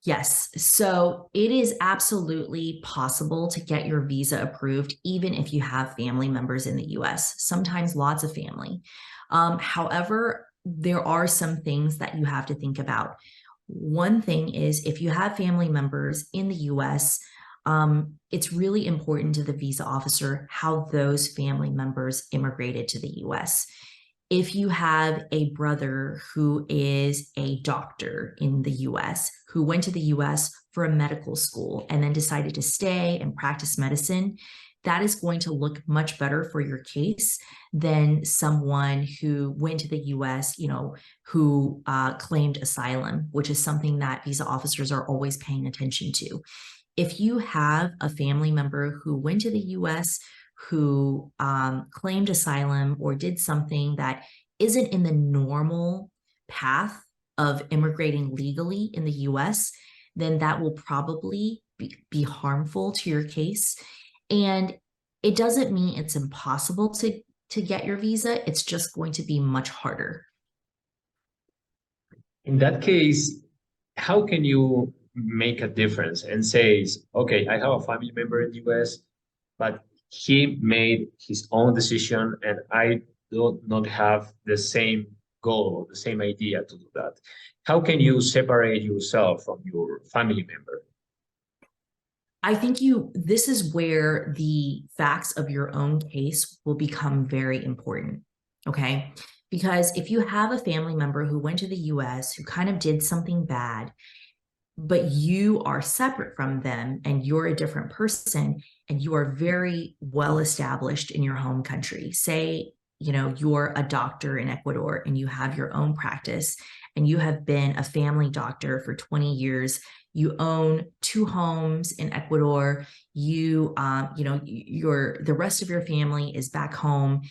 Yes. So it is absolutely possible to get your visa approved, even if you have family members in the US, sometimes lots of family. However, there are some things that you have to think about. One thing is if you have family members in the US, it's really important to the visa officer how those family members immigrated to the US. If you have a brother who is a doctor in the US, who went to the US for a medical school and then decided to stay and practice medicine, that is going to look much better for your case than someone who went to the US, who claimed asylum, which is something that visa officers are always paying attention to. If you have a family member who went to the US, who claimed asylum or did something that isn't in the normal path of immigrating legally in the US, then that will probably be harmful to your case. And it doesn't mean it's impossible to get your visa. It's just going to be much harder. In that case, how can you make a difference and say, okay, I have a family member in the US, but he made his own decision and I do not have the same goal, the same idea to do that. How can you separate yourself from your family member? I think this is where the facts of your own case will become very important. Okay. Because if you have a family member who went to the US, who kind of did something bad, but you are separate from them and you're a different person and you are very well established in your home country, say, you're a doctor in Ecuador and you have your own practice and you have been a family doctor for 20 years. You own 2 homes in Ecuador. The rest of your family is back home.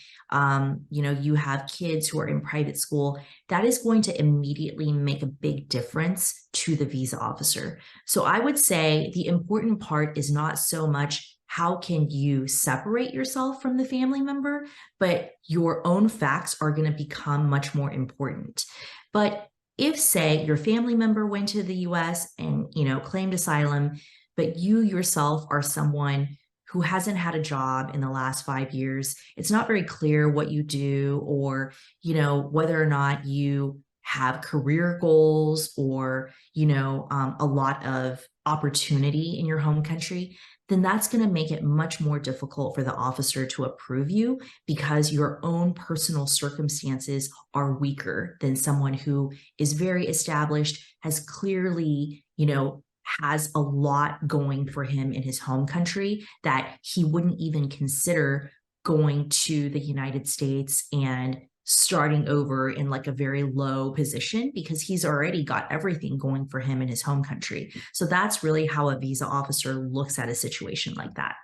You have kids who are in private school. That is going to immediately make a big difference to the visa officer. So I would say the important part is not so much how can you separate yourself from the family member, but your own facts are going to become much more important. But if, say, your family member went to the US and, claimed asylum, but you yourself are someone who hasn't had a job in the last 5 years, it's not very clear what you do or, whether or not you have career goals or, a lot of opportunity in your home country, then that's going to make it much more difficult for the officer to approve you because your own personal circumstances are weaker than someone who is very established, has clearly, has a lot going for him in his home country that he wouldn't even consider going to the United States and starting over in like a very low position because he's already got everything going for him in his home country. So that's really how a visa officer looks at a situation like that.